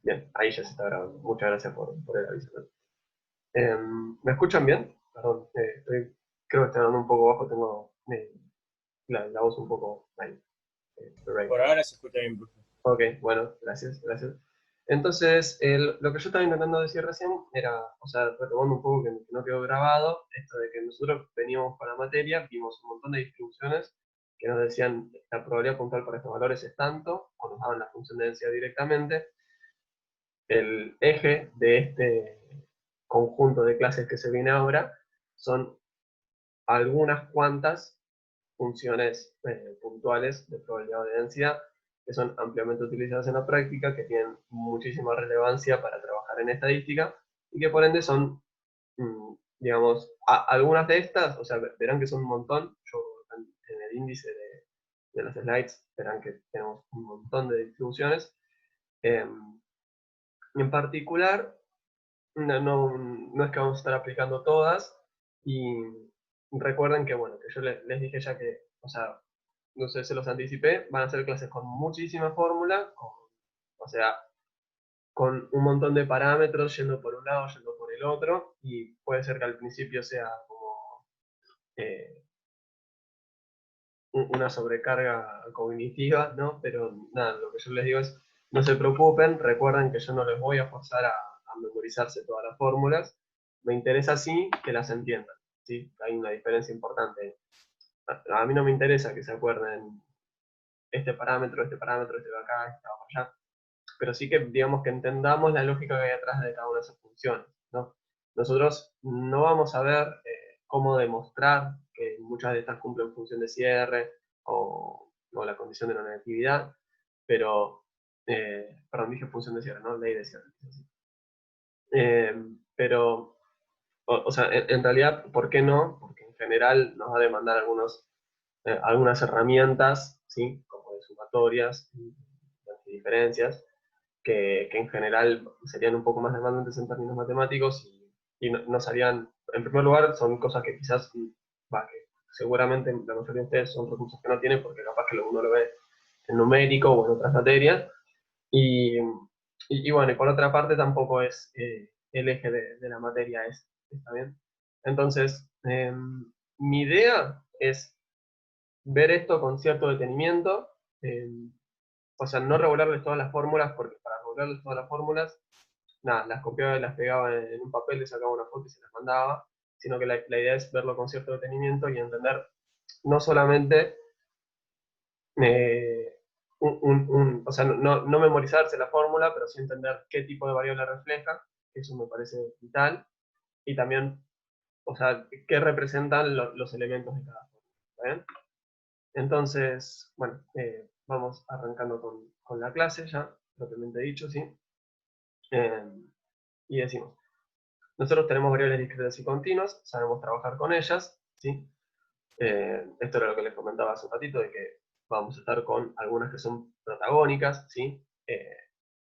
Bien, ahí ya se está grabando. Muchas gracias por el aviso, ¿no? ¿Me escuchan bien? Perdón, creo que estoy hablando un poco bajo, tengo la voz un poco ahí, por ahí. Por ahora se escucha bien, profe. Ok, bueno, gracias, gracias. Entonces, lo que yo estaba intentando decir recién era, o sea, retomando un poco que no quedó grabado, esto de que nosotros veníamos con la materia, vimos un montón de distribuciones que nos decían la probabilidad puntual para estos valores es tanto, o nos daban la función de densidad directamente. El eje de este conjunto de clases que se viene ahora son algunas cuantas funciones puntuales de probabilidad o de densidad que son ampliamente utilizadas en la práctica, que tienen muchísima relevancia para trabajar en estadística y que por ende son, digamos, algunas de estas, o sea, verán que son un montón, yo en el índice de los slides verán que tenemos un montón de distribuciones. En particular, no es que vamos a estar aplicando todas, y recuerden que, bueno, que yo les dije ya que, o sea, no sé, se los anticipé, van a ser clases con muchísima fórmula, o sea, con un montón de parámetros yendo por un lado, yendo por el otro, y puede ser que al principio sea como eh, una sobrecarga cognitiva, ¿no? Pero nada, lo que yo les digo es, no se preocupen, recuerden que yo no les voy a forzar a memorizarse todas las fórmulas, me interesa sí que las entiendan, ¿sí? Hay una diferencia importante. A mí no me interesa que se acuerden este parámetro, este de acá, este de allá, pero sí que, digamos, que entendamos la lógica que hay atrás de cada una de esas funciones, ¿no? Nosotros no vamos a ver cómo demostrar que muchas de estas cumplen función de cierre o la condición de la negatividad, pero, perdón, dije función de cierre, ¿no? Ley de cierre. Eh, pero, o sea, en realidad, ¿por qué no? Porque en general nos va a demandar algunas herramientas, ¿sí? Como de sumatorias, de diferencias, que en general serían un poco más demandantes en términos matemáticos y nos harían, en primer lugar, son cosas que quizás, que seguramente la mayoría de ustedes son recursos que no tienen porque capaz que uno lo ve en numérico o en otras materias. Y bueno, y por otra parte tampoco es el eje de la materia, ¿está bien? Entonces, mi idea es ver esto con cierto detenimiento, eh, o sea, no regularles todas las fórmulas, porque para regularles todas las fórmulas, nada, las copiaba y las pegaba en un papel, le sacaba una foto y se las mandaba, sino que la idea es verlo con cierto detenimiento y entender no solamente, eh, o sea, no memorizarse la fórmula, pero sí entender qué tipo de variable refleja, que eso me parece vital, y también, o sea, qué representan los elementos de cada fórmula. ¿Está bien? Entonces, bueno, vamos arrancando con la clase ya, propiamente dicho, ¿sí? Eh, y decimos, nosotros tenemos variables discretas y continuas, sabemos trabajar con ellas, ¿sí? Esto era lo que les comentaba hace un ratito, de que vamos a estar con algunas que son protagónicas, ¿sí?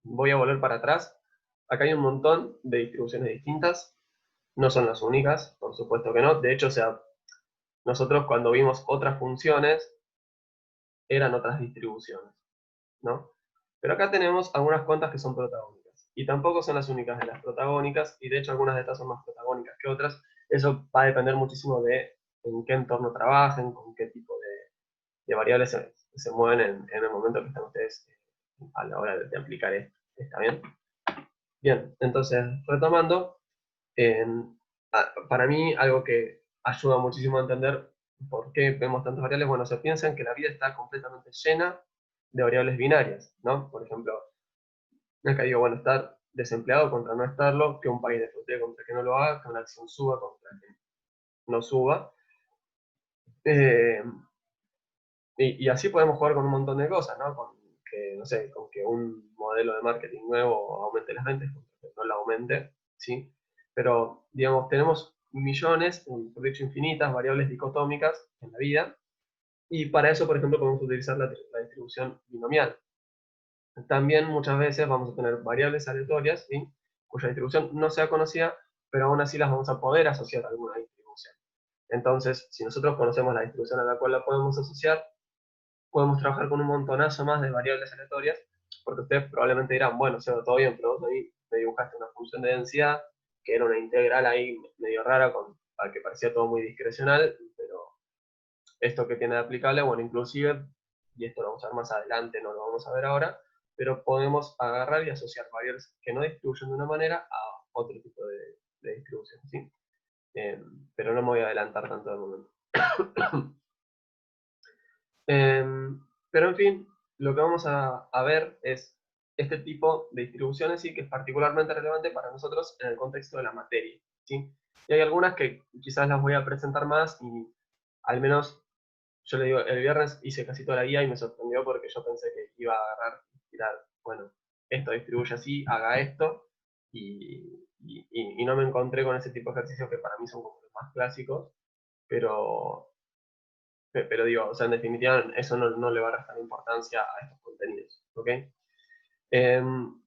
Voy a volver para atrás. Acá hay un montón de distribuciones distintas, no son las únicas, por supuesto que no. De hecho, o sea, nosotros cuando vimos otras funciones, eran otras distribuciones, ¿no? Pero acá tenemos algunas cuantas que son protagónicas. Y tampoco son las únicas de las protagónicas, y de hecho algunas de estas son más protagónicas que otras. Eso va a depender muchísimo de en qué entorno trabajen, con qué tipo de variables se mueven en el momento que están ustedes a la hora de aplicar esto. ¿Está bien? Bien, entonces, retomando, para mí algo que ayuda muchísimo a entender por qué vemos tantas variables, bueno, se piensa en que la vida está completamente llena de variables binarias, ¿no? Por ejemplo, acá digo, bueno, estar desempleado contra no estarlo, que un país desfrute contra que no lo haga, que una acción suba contra que no suba. Eh, y así podemos jugar con un montón de cosas, ¿no? Con que, no sé, con que un modelo de marketing nuevo aumente las ventas, con que no la aumente, ¿sí? Pero, digamos, tenemos millones, por dicho infinitas, variables dicotómicas en la vida, y para eso, por ejemplo, podemos utilizar la distribución binomial. También muchas veces vamos a tener variables aleatorias, ¿sí? Cuya distribución no sea conocida, pero aún así las vamos a poder asociar a alguna distribución. Entonces, si nosotros conocemos la distribución a la cual la podemos asociar, podemos trabajar con un montonazo más de variables aleatorias Porque ustedes probablemente dirán, bueno, Seba, todo bien, pero vos ahí me dibujaste una función de densidad, que era una integral ahí medio rara, al que parecía todo muy discrecional, pero esto que tiene de aplicable, bueno, inclusive, y esto lo vamos a ver más adelante, no lo vamos a ver ahora, pero podemos agarrar y asociar variables que no distribuyen de una manera a otro tipo de distribución, ¿sí? Pero no me voy a adelantar tanto de momento. Pero en fin, lo que vamos a ver es este tipo de distribuciones, sí, que es particularmente relevante para nosotros en el contexto de la materia, ¿sí? Y hay algunas que quizás las voy a presentar más y al menos, yo le digo, el viernes hice casi toda la guía y me sorprendió porque yo pensé que iba a agarrar y tirar, bueno, esto distribuye así, haga esto, y no me encontré con ese tipo de ejercicios que para mí son como los más clásicos, pero digo, o sea, en definitiva, eso no le va a restar importancia a estos contenidos, ¿ok? En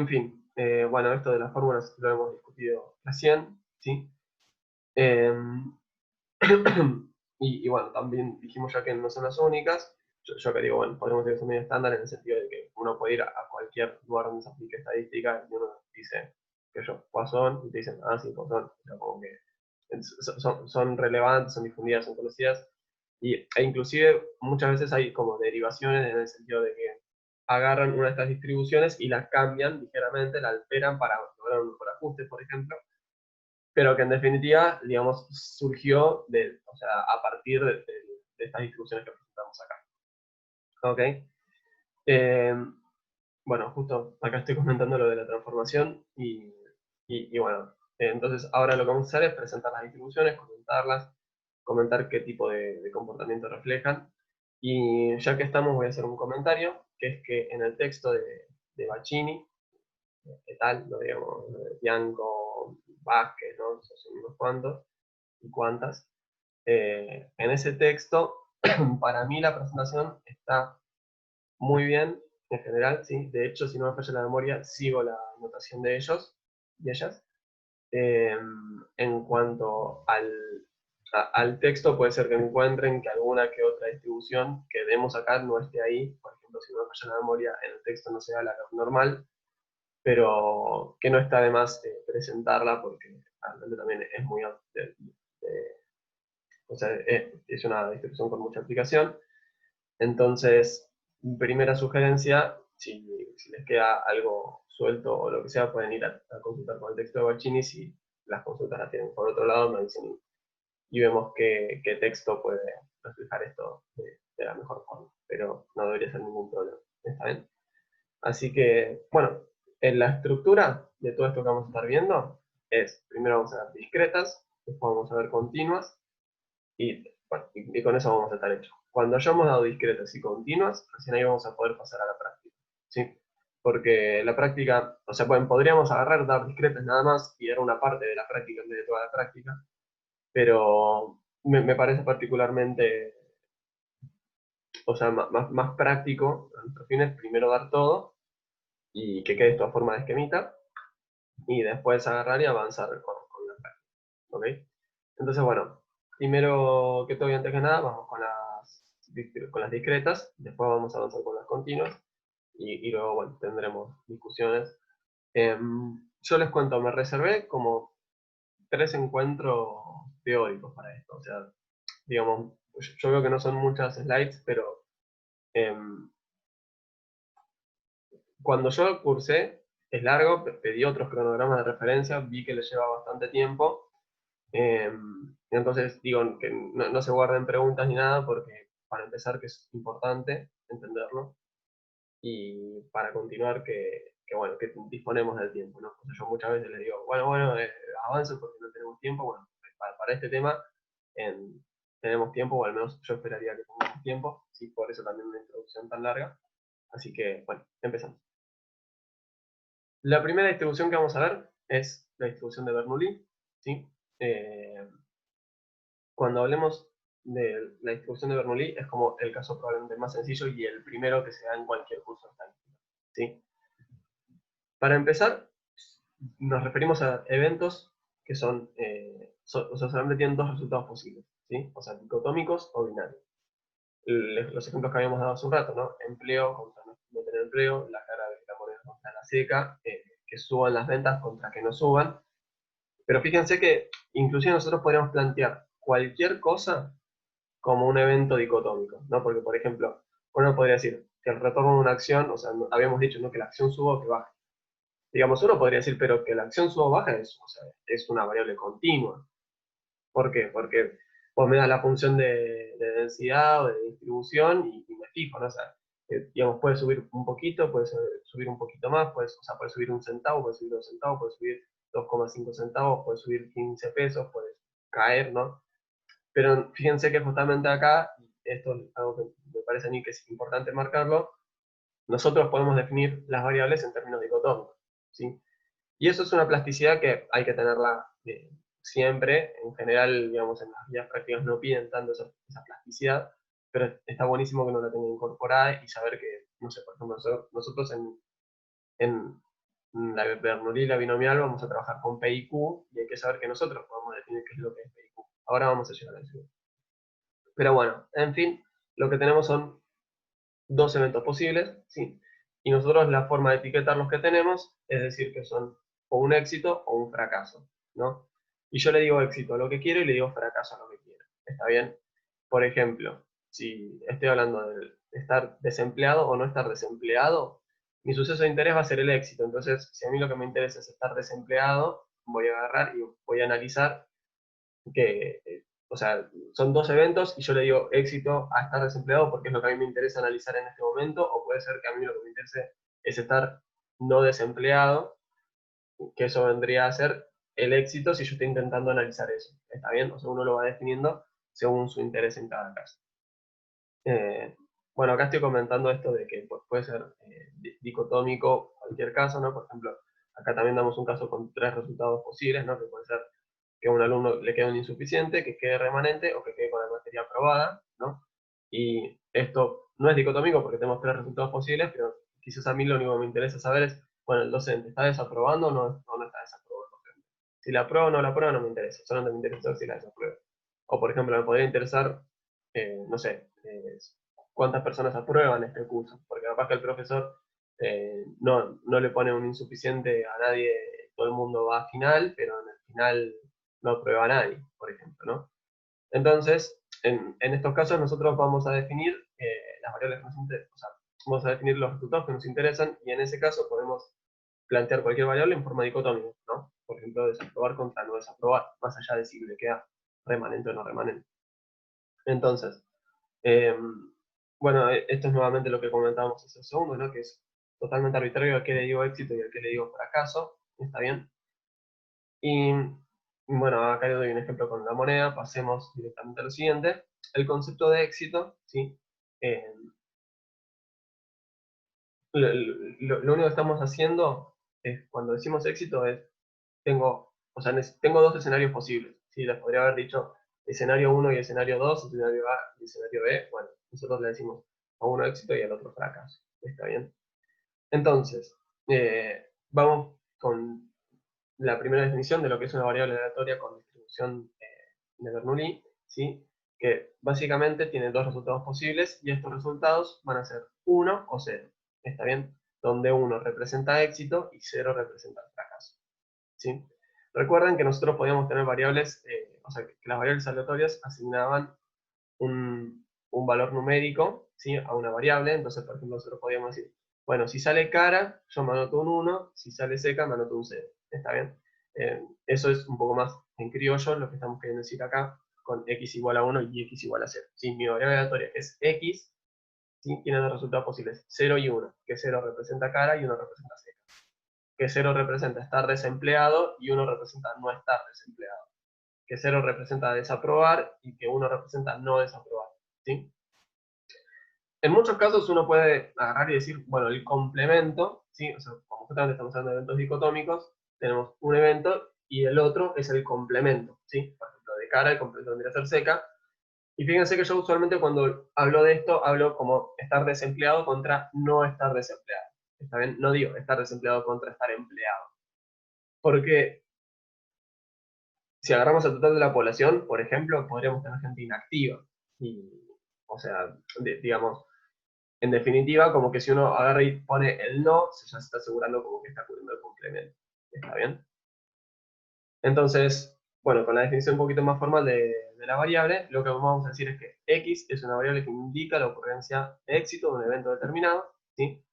fin, bueno, esto de las fórmulas lo hemos discutido recién, ¿sí? Y bueno, también dijimos ya que no son las únicas. Yo que digo, bueno, podríamos decir que son medio estándar en el sentido de que uno puede ir a cualquier lugar donde se aplique estadística y uno dice que yo, Poisson, y te dicen, ah, sí, Poisson. O sea, como que son relevantes, son difundidas, son conocidas. E inclusive muchas veces hay como derivaciones en el sentido de que agarran una de estas distribuciones y la cambian ligeramente, la alteran para lograr un mejor ajuste, por ejemplo, pero que en definitiva, digamos, surgió o sea, a partir de estas distribuciones que presentamos acá. ¿Ok? Eh, bueno, justo acá estoy comentando lo de la transformación y bueno, entonces ahora lo que vamos a hacer es presentar las distribuciones, comentarlas, comentar qué tipo de comportamiento reflejan. Y ya que estamos, voy a hacer un comentario, que es que en el texto de Bacchini, ¿qué tal? Lo digamos, Bianco, Vázquez, ¿no? Son unos cuantos y cuantas. En ese texto, para mí la presentación está muy bien en general, ¿sí? De hecho, si no me falla la memoria, sigo la anotación de ellos y ellas. Eh, en cuanto al texto, puede ser que encuentren que alguna que otra distribución que demos acá no esté ahí. Por ejemplo, si no me falla la memoria, en el texto no sea la normal, pero que no está de más presentarla porque realmente también es muy o sea, es una distribución con mucha aplicación. Entonces, primera sugerencia, si les queda algo suelto o lo que sea, pueden ir a consultar con el texto de Bacchini. Si las consultas las tienen por otro lado, nos dicen y vemos qué texto puede reflejar esto de la mejor forma. Pero no debería ser ningún problema. ¿Está bien? Así que, bueno, en la estructura de todo esto que vamos a estar viendo es, primero vamos a ver discretas, después vamos a ver continuas, y, bueno, y con eso vamos a estar hechos. Cuando hayamos dado discretas y continuas, recién ahí vamos a poder pasar a la práctica, ¿sí? Porque la práctica, o sea, podríamos agarrar, dar discretas nada más y dar una parte de la práctica en vez de toda la práctica, pero me parece particularmente, o sea, más práctico a nuestros fines, primero dar todo y que quede esto a forma de esquemita, y después agarrar y avanzar con la práctica, ¿ok? Entonces, bueno, primero que todo y antes que nada, vamos con las discretas, después vamos a avanzar con las continuas, y luego, bueno, tendremos discusiones. Yo les cuento, me reservé como 3 encuentros teóricos para esto, o sea, digamos, yo veo que no son muchas slides, pero cuando yo cursé, es largo, pedí otros cronogramas de referencia, vi que les lleva bastante tiempo. Entonces digo que no se guarden preguntas ni nada porque para empezar que es importante entenderlo y para continuar bueno, que disponemos del tiempo, ¿no? O sea, yo muchas veces les digo, bueno, avance porque no tenemos tiempo. Bueno, para este tema tenemos tiempo, o al menos yo esperaría que tengamos tiempo, ¿sí? Por eso también una introducción tan larga. Así que, bueno, empezamos. La primera distribución que vamos a ver es la distribución de Bernoulli, ¿sí? Eh, Cuando hablemos de la distribución de Bernoulli, es como el caso probablemente más sencillo y el primero que se da en cualquier curso de estadística, ¿sí? Para empezar, nos referimos a eventos que o sea, solamente tienen dos resultados posibles, ¿sí? O sea, dicotómicos o binarios. Los ejemplos que habíamos dado hace un rato, ¿no? Empleo contra no tener desempleo, la cara de la moneda contra la seca, que suban las ventas contra que no suban. Pero fíjense que inclusive nosotros podríamos plantear cualquier cosa como un evento dicotómico, ¿no? Porque, por ejemplo, uno podría decir que el retorno de una acción, o sea, habíamos dicho, ¿no?, que la acción suba o que baje. Digamos, uno podría decir, pero que la acción suba o baja es, o sea, es una variable continua. ¿Por qué? Porque vos me das la función de densidad o de distribución y me fijo, ¿no? O sea, digamos, puede subir un poquito, puede subir un poquito más, puede subir un centavo, puede subir 2 centavos, puede subir 2,5 centavos, puede subir 15 pesos, puede caer, ¿no? Pero fíjense que justamente acá, esto es algo que me parece a mí que es importante marcarlo, nosotros podemos definir las variables en términos dicotómicos, ¿sí? Y eso es una plasticidad que hay que tenerla siempre. En general, digamos, en las guías prácticas no piden tanto esa plasticidad, pero está buenísimo que uno la tenga incorporada y saber que, no sé, por ejemplo, nosotros en la Bernoulli y la binomial vamos a trabajar con P y Q, y hay que saber que nosotros podemos definir qué es lo que es P y Q. Ahora vamos a llegar a eso. Pero bueno, en fin, lo que tenemos son dos eventos posibles, ¿sí? Y nosotros la forma de etiquetar los que tenemos es decir que son o un éxito o un fracaso, ¿no? Y yo le digo éxito a lo que quiero y le digo fracaso a lo que quiero. ¿Está bien? Por ejemplo, si estoy hablando de estar desempleado o no estar desempleado, mi suceso de interés va a ser el éxito. Entonces, si a mí lo que me interesa es estar desempleado, voy a agarrar y voy a analizar que, o sea, son dos eventos y yo le digo éxito a estar desempleado porque es lo que a mí me interesa analizar en este momento, o puede ser que a mí lo que me interese es estar no desempleado, que eso vendría a ser el éxito si yo estoy intentando analizar eso. ¿Está bien? O sea, uno lo va definiendo según su interés en cada caso. Eh, bueno, acá estoy comentando esto de que pues, puede ser dicotómico cualquier caso, ¿no? Por ejemplo, acá también damos un caso con 3 resultados posibles, ¿no? Que puede ser que a un alumno le quede un insuficiente, que quede remanente o que quede con la materia aprobada, ¿no? Y esto no es dicotómico porque tenemos 3 resultados posibles, pero quizás a mí lo único que me interesa saber es, bueno, el docente, ¿está desaprobando o no está desaprobando? Si la aprueba o no la aprueba no me interesa, solamente me interesa saber si la desaprueba. O por ejemplo, me podría interesar, no sé, cuántas personas aprueban este curso, porque capaz que el profesor no le pone un insuficiente a nadie, todo el mundo va a final, pero en el final no aprueba a nadie, por ejemplo, ¿no? Entonces, en estos casos nosotros vamos a definir las variables que nos interesan, o sea, vamos a definir los resultados que nos interesan, y en ese caso podemos plantear cualquier variable en forma dicotómica, ¿no? Por ejemplo, desaprobar contra no desaprobar, más allá de si le queda remanente o no remanente. Entonces, eh, bueno, esto es nuevamente lo que comentábamos hace un segundo, ¿no? Que es totalmente arbitrario a qué le digo éxito y a qué le digo fracaso, ¿está bien? Y bueno, acá le doy un ejemplo con la moneda, pasemos directamente a lo siguiente. El concepto de éxito, ¿sí? Eh, lo único que estamos haciendo es, cuando decimos éxito, es, o sea, tengo dos escenarios posibles, ¿sí? Les podría haber dicho escenario 1 y escenario 2, escenario A y escenario B. Bueno, nosotros le decimos a uno éxito y al otro fracaso, ¿está bien? Entonces, vamos con la primera definición de lo que es una variable aleatoria con distribución de Bernoulli, ¿sí? Que básicamente tiene dos resultados posibles y estos resultados van a ser 1 o 0, ¿está bien? Donde 1 representa éxito y 0 representa fracaso, ¿sí? Recuerden que nosotros podíamos tener variables, o sea, que las variables aleatorias asignaban un valor numérico, ¿sí?, a una variable. Entonces, por ejemplo, nosotros podíamos decir, bueno, si sale cara, yo me anoto un 1, si sale seca, me anoto un 0. ¿Está bien? Eso es un poco más en criollo lo que estamos queriendo decir acá, con x igual a 1 y x igual a 0. ¿Sí? Mi variable aleatoria es x, ¿sí?, tiene dos resultados posibles, 0 y 1, que 0 representa cara y 1 representa seca. Que 0 representa estar desempleado y 1 representa no estar desempleado. Que 0 representa desaprobar y que 1 representa no desaprobar, ¿sí? En muchos casos uno puede agarrar y decir, bueno, el complemento, ¿sí? O sea, como justamente estamos hablando de eventos dicotómicos, tenemos un evento y el otro es el complemento, ¿sí? Por ejemplo, de cara, el complemento vendría a ser seca. Y fíjense que yo usualmente cuando hablo de esto, hablo como estar desempleado contra no estar desempleado. ¿Está bien? No digo estar desempleado contra estar empleado. Porque si agarramos el total de la población, por ejemplo, podríamos tener gente inactiva. Y, o sea, digamos, En definitiva, como que si uno agarra y pone el no, ya se está asegurando como que está cubriendo el complemento. ¿Está bien? Entonces, bueno, con la definición un poquito más formal de la variable, lo que vamos a decir es que X es una variable que indica la ocurrencia de éxito de un evento determinado, ¿sí?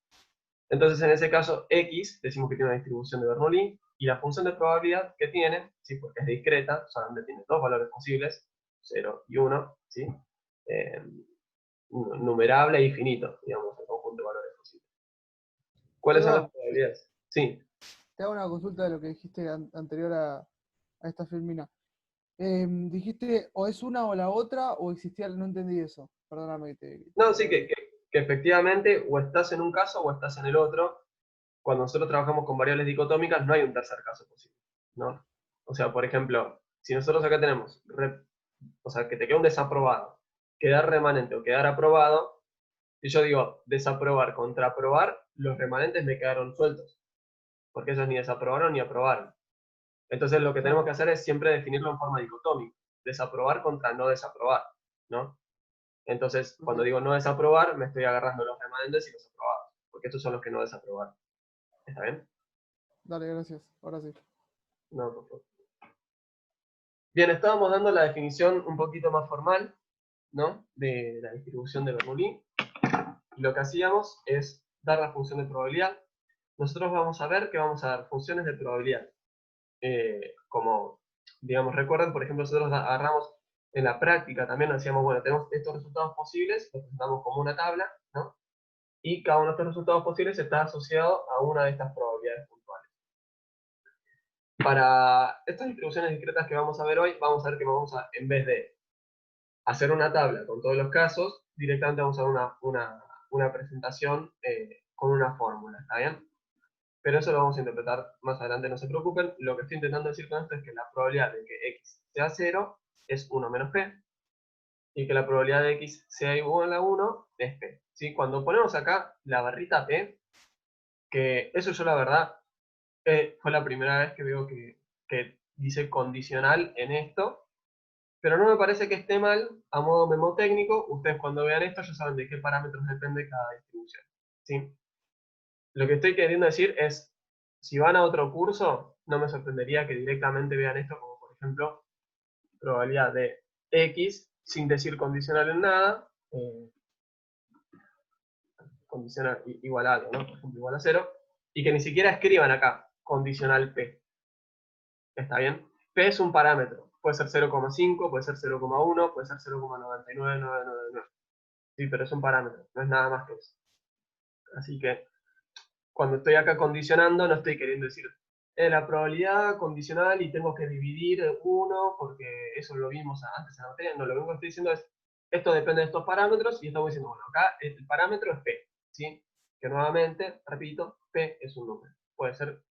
Entonces, en ese caso, X, decimos que tiene una distribución de Bernoulli, y la función de probabilidad que tiene, ¿sí? Porque es discreta, solamente tiene dos valores posibles, 0 y 1, ¿sí? Eh, numerable e infinito, digamos, el conjunto de valores posibles. ¿Cuáles son las Seba, probabilidades? Sí. te hago una consulta de lo que dijiste anterior a esta filmina. Dijiste o es una o la otra, o existía, no entendí eso. Perdóname que te No, sí, corté. que efectivamente o estás en un caso o estás en el otro. Cuando nosotros trabajamos con variables dicotómicas no hay un tercer caso posible, ¿no? O sea, por ejemplo, si nosotros acá tenemos, o sea, que te queda un desaprobado, quedar remanente o quedar aprobado, y yo digo desaprobar contra aprobar, los remanentes me quedaron sueltos, porque ellos ni desaprobaron ni aprobaron. Entonces lo que tenemos Claro. que hacer es siempre definirlo en forma dicotómica, desaprobar contra no desaprobar, ¿no? Entonces, cuando Ok. digo no desaprobar, me estoy agarrando los remanentes y los aprobados, porque estos son los que no desaprobaron. ¿Está bien? Dale, gracias. Ahora sí. No, por favor. Bien, estábamos dando la definición un poquito más formal, ¿no? De la distribución de Bernoulli. Y lo que hacíamos es dar la función de probabilidad. Nosotros vamos a ver que vamos a dar funciones de probabilidad. Como, digamos, recuerden, por ejemplo, nosotros agarramos en la práctica también, decíamos, bueno, tenemos estos resultados posibles, los presentamos como una tabla, ¿no? Y cada uno de estos resultados posibles está asociado a una de estas probabilidades puntuales. Para estas distribuciones discretas que vamos a ver hoy, vamos a ver que vamos a, en vez de hacer una tabla con todos los casos, directamente vamos a dar una presentación con una fórmula, ¿está bien? Pero eso lo vamos a interpretar más adelante, no se preocupen. Lo que estoy intentando decir con esto es que la probabilidad de que x sea 0 es 1 menos p, y que la probabilidad de x sea igual a 1 es p. ¿Sí? Cuando ponemos acá la barrita p, que eso yo la verdad fue la primera vez que veo que dice condicional en esto, pero no me parece que esté mal a modo memotécnico. Ustedes cuando vean esto ya saben de qué parámetros depende cada distribución, ¿sí? Lo que estoy queriendo decir es, si van a otro curso, no me sorprendería que directamente vean esto como, por ejemplo, probabilidad de x sin decir condicional en nada, condicional igual a algo, ¿no? Por ejemplo, igual a 0, y que ni siquiera escriban acá condicional p. ¿Está bien? P es un parámetro. Puede ser 0,5, puede ser 0,1, puede ser 0,99999. Sí, pero es un parámetro, no es nada más que eso. Así que cuando estoy acá condicionando, no estoy queriendo decir la probabilidad condicional y tengo que dividir 1 porque eso lo vimos antes en la materia. No, lo único que estoy diciendo es, esto depende de estos parámetros y estamos diciendo, bueno, acá el parámetro es P, ¿sí? Que nuevamente, repito, P es un número. Puede ser,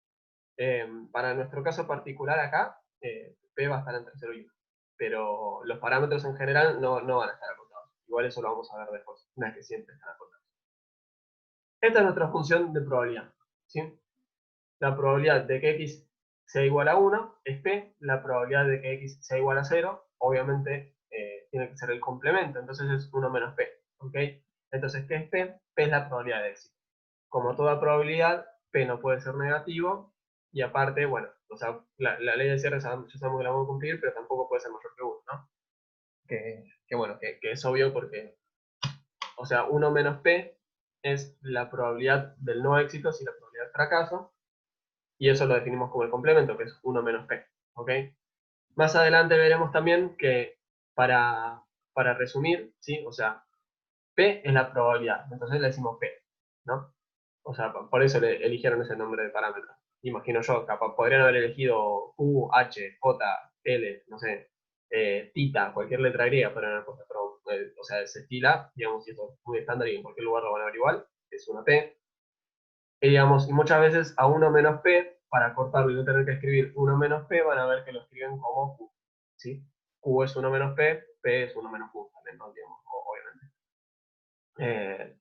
para nuestro caso particular acá, P va a estar entre 0 y 1. Pero los parámetros en general no van a estar acotados. Igual eso lo vamos a ver después, una vez que siempre están acotados. Esta es nuestra función de probabilidad, ¿sí? La probabilidad de que x sea igual a 1 es p, la probabilidad de que x sea igual a 0, obviamente tiene que ser el complemento, entonces es 1 menos p, ¿ok? Entonces, ¿qué es p? P es la probabilidad de éxito. Como toda probabilidad, p no puede ser negativo, y aparte, bueno, o sea, la ley de cierre ya sabemos que la vamos a cumplir, pero tampoco puede ser mayor que 1, ¿no? Que bueno, que es obvio porque, o sea, 1 menos p es la probabilidad del no éxito si la probabilidad de fracaso, y eso lo definimos como el complemento, que es 1 menos p, ¿ok? Más adelante veremos también que para resumir, ¿sí? O sea, p es la probabilidad, entonces le decimos p, ¿no? O sea, por eso le eligieron ese nombre de parámetro. Imagino yo, capaz podrían haber elegido Q, H, J, L, no sé, tita, cualquier letra griega, pero, o sea, se estila, digamos, y esto es muy estándar y en cualquier lugar lo van a ver igual, es una p. Y, digamos, y muchas veces a 1 menos p, para cortarlo y no tener que escribir 1 menos p, van a ver que lo escriben como q, ¿sí? Q es 1 menos p es 1 menos q también, ¿no? Digamos, obviamente.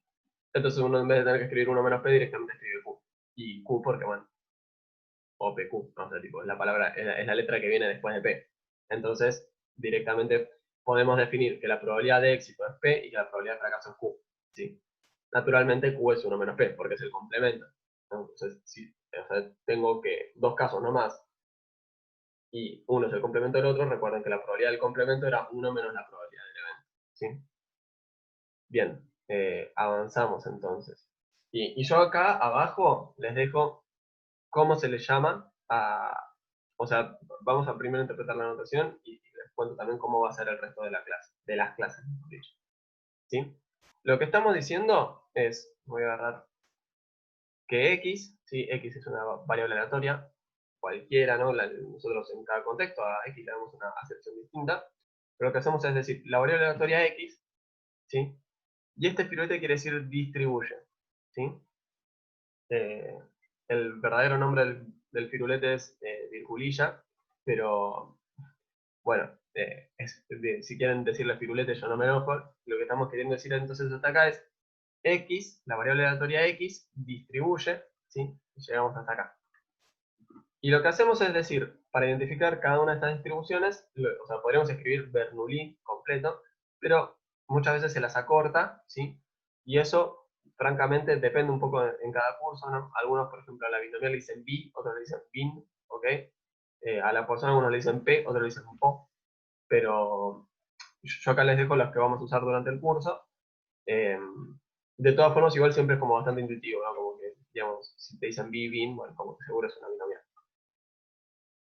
Entonces uno en vez de tener que escribir 1 menos p, directamente escribe q. Y q porque, bueno, o pq, no sé, tipo, es la palabra, es la letra que viene después de p. Entonces, directamente podemos definir que la probabilidad de éxito es p y que la probabilidad de fracaso es q, ¿sí? naturalmente Q es 1 menos P, porque es el complemento, ¿no? Entonces, si o sea, tengo que dos casos nomás, y uno es el complemento del otro, recuerden que la probabilidad del complemento era 1 menos la probabilidad del evento, ¿sí? Bien, avanzamos entonces. Y yo acá abajo les dejo cómo se le llama a... O sea, vamos a primero interpretar la notación y les cuento también cómo va a ser el resto de la clase, de las clases, mejor dicho, ¿sí? Lo que estamos diciendo es, voy a agarrar que x, ¿sí? X es una variable aleatoria, cualquiera, ¿no? Nosotros en cada contexto a x le damos una acepción distinta, pero lo que hacemos es decir, la variable aleatoria x, ¿sí? Y este firulete quiere decir distribuye, ¿sí? Eh, el verdadero nombre del firulete es virgulilla, pero bueno, si quieren decirle firulete yo no me enojo, lo que estamos queriendo decir entonces hasta acá es x, la variable aleatoria x, distribuye, ¿sí? Y llegamos hasta acá. Y lo que hacemos es decir, para identificar cada una de estas distribuciones, o sea, podríamos escribir Bernoulli completo, pero muchas veces se las acorta, ¿sí? Y eso, francamente, depende un poco en cada curso, ¿no? Algunos, por ejemplo, a la binomial le dicen bi, otros le dicen bin, ¿ok? A la persona algunos le dicen p, otros le dicen po, pero yo acá les dejo las que vamos a usar durante el curso. Eh, de todas formas, igual siempre es como bastante intuitivo, ¿no? Como que, digamos, si te dicen bi, bin, bueno, como que seguro es una binomial.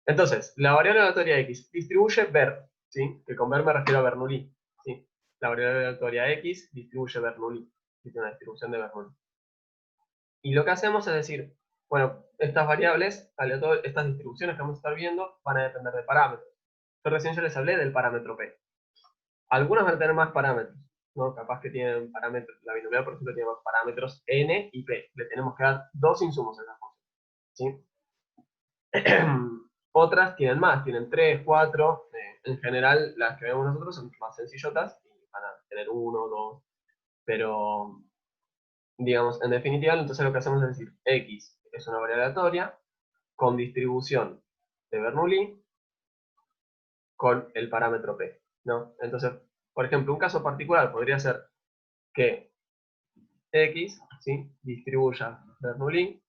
Entonces, la variable aleatoria x distribuye ver, ¿sí? Que con ver me refiero a Bernoulli, ¿sí? La variable aleatoria x distribuye Bernoulli, es una distribución de Bernoulli. Y lo que hacemos es decir, bueno, estas variables, estas distribuciones que vamos a estar viendo, van a depender de parámetros. Yo recién ya les hablé del parámetro p. Algunas van a tener más parámetros, ¿no? Capaz que tienen parámetros, la binomial, por ejemplo, tiene más parámetros n y p. Le tenemos que dar dos insumos a esa función, ¿sí? Otras tienen más, tienen 3, 4. En general, las que vemos nosotros son más sencillotas y van a tener 1, 2. Pero, digamos, en definitiva, entonces lo que hacemos es decir, x es una variable aleatoria con distribución de Bernoulli con el parámetro p, ¿no? Entonces, por ejemplo, un caso particular podría ser que x, ¿sí? Distribuya Bernoulli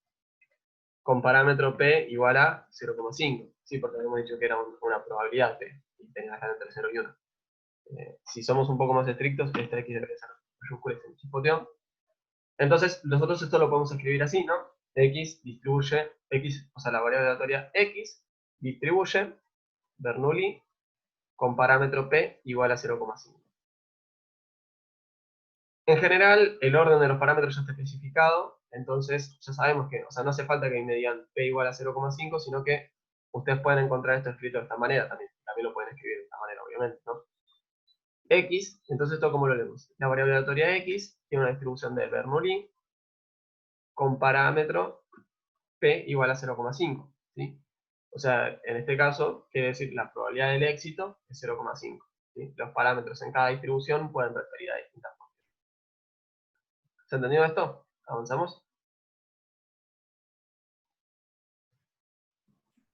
con parámetro p igual a 0,5, ¿sí? Porque habíamos dicho que era una probabilidad p, y tenía que estar entre 0 y 1. Si somos un poco más estrictos, esta x debe ser mayúscula y se chipoteó. Entonces, nosotros esto lo podemos escribir así, ¿no? X distribuye, x, o sea, la variable aleatoria x distribuye Bernoulli con parámetro p igual a 0,5. En general, el orden de los parámetros ya está especificado, entonces ya sabemos que, o sea, no hace falta que me digan p igual a 0,5, sino que ustedes pueden encontrar esto escrito de esta manera también. También lo pueden escribir de esta manera, obviamente, ¿no? X, entonces esto cómo lo leemos. La variable aleatoria x tiene una distribución de Bernoulli con parámetro p igual a 0,5, ¿sí? O sea, en este caso, quiere decir la probabilidad del éxito es 0,5, ¿sí? Los parámetros en cada distribución pueden referir a distintas cosas. ¿Se entendió esto? ¿Avanzamos?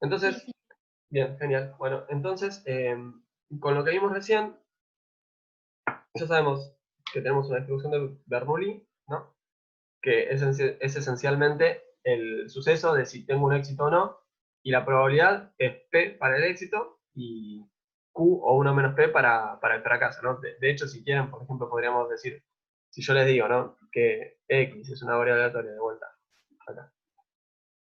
Entonces, Sí, bien, genial. Bueno, entonces, con lo que vimos recién, ya sabemos que tenemos una distribución de Bernoulli, ¿no? Que es esencialmente el suceso de si tengo un éxito o no, y la probabilidad es P para el éxito y Q o 1 menos P para el fracaso, ¿no? De hecho, si quieren, por ejemplo, podríamos decir, si yo les digo, ¿no? Que X es una variable aleatoria de vuelta, acá,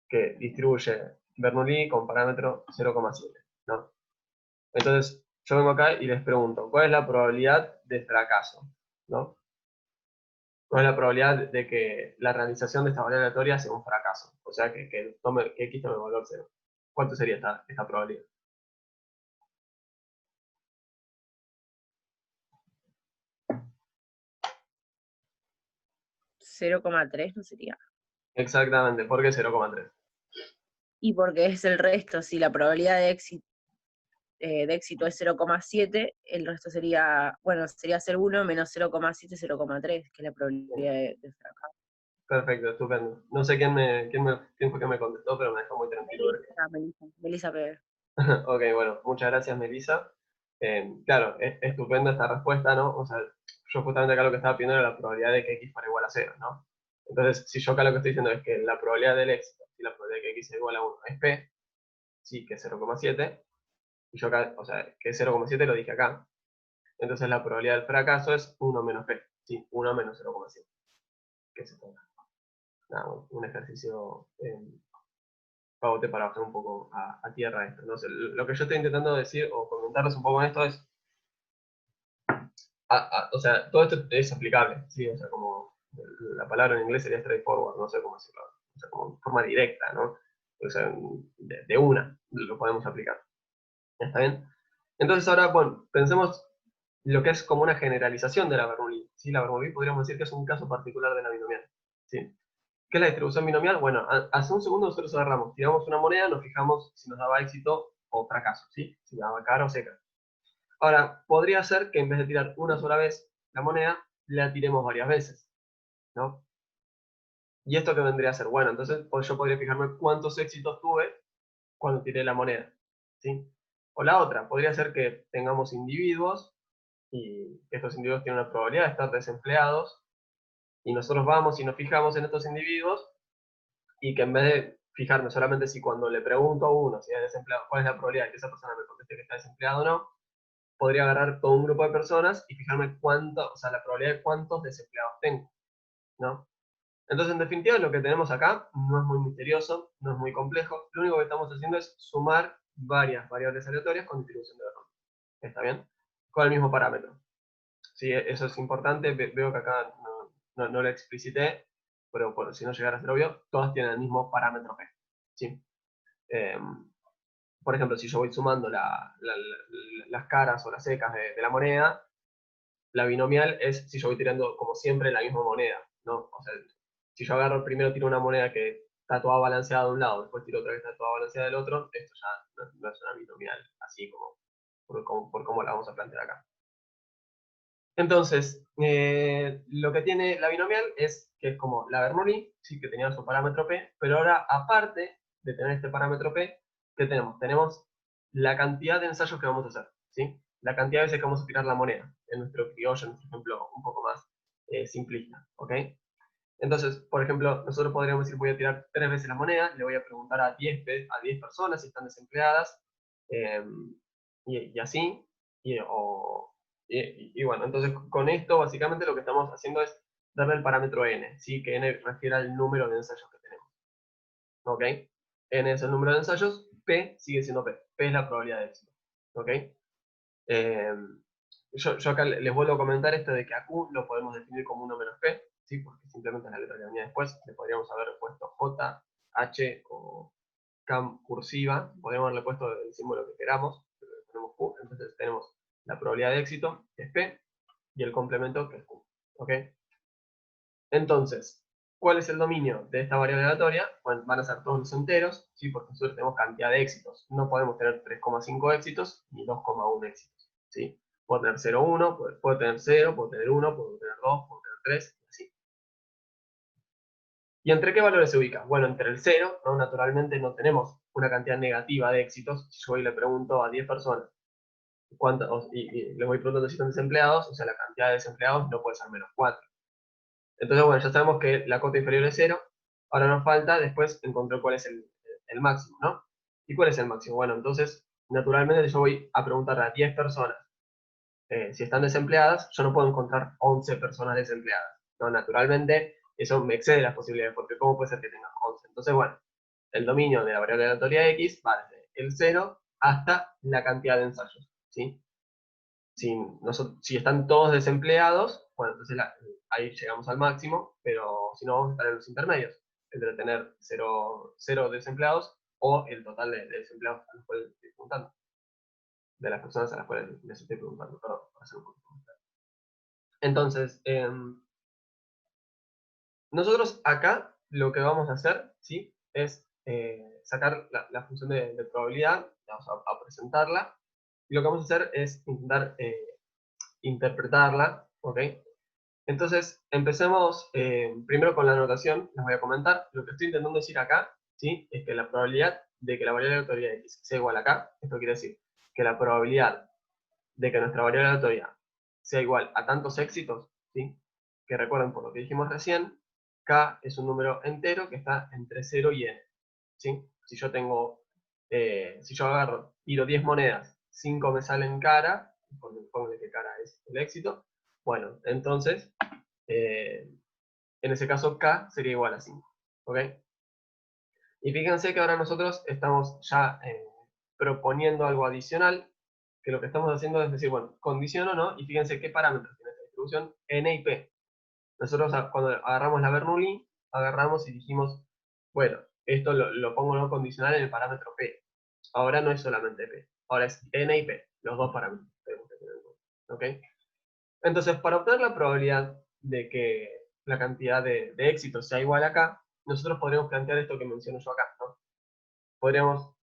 que distribuye Bernoulli con parámetro 0,7, ¿no? Entonces, yo vengo acá y les pregunto, ¿cuál es la probabilidad de fracaso? ¿No? ¿Cuál es la probabilidad de que la realización de esta variable aleatoria sea un fracaso? O sea, que X tome el valor 0. ¿Cuánto sería esta probabilidad? 0,3 no sería. Exactamente, ¿por qué 0,3? Y porque es el resto, si la probabilidad de éxito es 0,7, el resto sería, bueno, sería ser 1 menos 0,7, 0,3, que es la probabilidad de fracaso. Perfecto, estupendo. No sé quién fue que me contestó, pero me dejó muy tranquilo. Melissa Pérez. Ok, bueno, muchas gracias, Melissa. Claro, es estupenda esta respuesta, ¿no? O sea, yo justamente acá lo que estaba pidiendo era la probabilidad de que x fuera igual a 0, ¿no? Entonces, si yo acá lo que estoy diciendo es que la probabilidad del éxito, si la probabilidad de que x sea igual a 1 es p, sí, que es 0,7, y yo acá, o sea, que es 0,7 lo dije acá, entonces la probabilidad del fracaso es 1 menos p, sí, 1 menos 0,7, que es esto. Nada, bueno, un ejercicio pavote para bajar un poco a tierra esto. Entonces, lo que yo estoy intentando decir o comentarles un poco en esto es, o sea, todo esto es aplicable, ¿sí? O sea, como la palabra en inglés sería straightforward, no sé cómo decirlo, o sea, como en forma directa, ¿no? O sea, de una lo podemos aplicar. ¿Está bien? Entonces ahora, bueno, pensemos lo que es como una generalización de la Bernoulli. ¿Sí? La Bernoulli podríamos decir que es un caso particular de la binomial. ¿Sí? ¿Qué es la distribución binomial? Bueno, hace un segundo nosotros agarramos, tiramos una moneda, nos fijamos si nos daba éxito o fracaso, ¿sí? Si daba cara o seca. Ahora, podría ser que en vez de tirar una sola vez la moneda, la tiremos varias veces, ¿no? ¿Y esto qué vendría a ser? Bueno, entonces pues yo podría fijarme cuántos éxitos tuve cuando tiré la moneda, ¿sí? O la otra, podría ser que tengamos individuos y que estos individuos tienen una probabilidad de estar desempleados y nosotros vamos y nos fijamos en estos individuos y que en vez de fijarme solamente si cuando le pregunto a uno si es desempleado, cuál es la probabilidad de que esa persona me conteste que está desempleado o no, podría agarrar todo un grupo de personas y fijarme cuánto, o sea, la probabilidad de cuántos desempleados tengo, ¿no? Entonces, en definitiva, lo que tenemos acá no es muy misterioso, no es muy complejo. Lo único que estamos haciendo es sumar varias variables aleatorias con distribución de error. ¿Está bien? Con el mismo parámetro. Sí, eso es importante. Veo que acá no lo explicité, pero por si no llegara a ser obvio, todas tienen el mismo parámetro P. ¿Sí? Por ejemplo, si yo voy sumando las caras o las secas de la moneda, la binomial es si yo voy tirando como siempre la misma moneda, ¿no? O sea, si yo agarro primero tiro una moneda que está toda balanceada de un lado, después tiro otra que está toda balanceada del otro, esto ya no es una binomial, así como por cómo la vamos a plantear acá. Entonces, lo que tiene la binomial es que es como la Bernoulli, sí, que tenía su parámetro P, pero ahora, aparte de tener este parámetro P, ¿qué tenemos? Tenemos la cantidad de ensayos que vamos a hacer, ¿sí? La cantidad de veces que vamos a tirar la moneda, en nuestro criollo, en nuestro ejemplo un poco más simplista, ¿ok? Entonces, por ejemplo, nosotros podríamos decir, voy a tirar 3 veces la moneda, le voy a preguntar a 10 personas si están desempleadas, y así, y bueno, entonces con esto básicamente lo que estamos haciendo es darle el parámetro n, ¿sí? Que n refiere al número de ensayos que tenemos. ¿Ok? N es el número de ensayos, P sigue siendo P. P es la probabilidad de éxito. ¿Ok? Yo acá les vuelvo a comentar esto de que a Q lo podemos definir como 1 menos P, ¿sí? Porque simplemente es la letra que venía después. Le podríamos haber puesto J, H o cam cursiva. Podríamos haberle puesto el símbolo que queramos, pero le ponemos Q. Entonces tenemos la probabilidad de éxito, que es P, y el complemento, que es Q. ¿Ok? Entonces, ¿cuál es el dominio de esta variable aleatoria? Bueno, van a ser todos los enteros, ¿sí? Porque nosotros tenemos cantidad de éxitos. No podemos tener 3,5 éxitos ni 2,1 éxitos, ¿sí? Puedo tener 0,1, puedo tener 0, puedo tener 1, puedo tener 2, puedo tener 3, y así. ¿Y entre qué valores se ubica? Bueno, entre el 0, ¿no? Naturalmente no tenemos una cantidad negativa de éxitos. Si yo hoy le pregunto a 10 personas y les voy preguntando si están desempleados, o sea, la cantidad de desempleados no puede ser menos 4. Entonces, bueno, ya sabemos que la cota inferior es 0. Ahora nos falta después encontrar cuál es el máximo, ¿no? ¿Y cuál es el máximo? Bueno, entonces, naturalmente yo voy a preguntar a 10 personas si están desempleadas. Yo no puedo encontrar 11 personas desempleadas, ¿no? Naturalmente, eso me excede las posibilidades, porque ¿cómo puede ser que tenga 11? Entonces, bueno, el dominio de la variable aleatoria x va desde el 0 hasta la cantidad de ensayos, ¿sí? Si están todos desempleados, bueno, entonces ahí llegamos al máximo, pero si no, vamos a estar en los intermedios, entre tener 0 desempleados o el total de desempleados a los cuales estoy preguntando, de las personas a las cuales les estoy preguntando, perdón, para hacer un poquito más claro. Entonces, nosotros acá lo que vamos a hacer, ¿sí? Es sacar la función de probabilidad, vamos a presentarla, y lo que vamos a hacer es intentar interpretarla, ¿ok? Entonces, empecemos primero con la notación, les voy a comentar. Lo que estoy intentando decir acá, ¿sí? Es que la probabilidad de que la variable aleatoria x sea igual a k, esto quiere decir que la probabilidad de que nuestra variable aleatoria sea igual a tantos éxitos, ¿sí? Que recuerden por lo que dijimos recién, K es un número entero que está entre 0 y n, ¿sí? Si yo tengo, si yo agarro, tiro 10 monedas, 5 me salen cara, ponle que cara es el éxito, bueno, entonces, en ese caso K sería igual a 5, ¿ok? Y fíjense que ahora nosotros estamos ya proponiendo algo adicional, que lo que estamos haciendo es decir, bueno, condiciono, ¿no? Y fíjense qué parámetros tiene esta distribución, n y p. Nosotros cuando agarramos la Bernoulli, agarramos y dijimos, bueno, esto lo pongo no condicional en el parámetro p. Ahora no es solamente p, ahora es n y p, los dos parámetros que tenemos que tener en cuenta, ¿ok? Entonces, para obtener la probabilidad de que la cantidad de éxitos sea igual a k, nosotros podríamos plantear esto que menciono yo acá, ¿no? Podríamos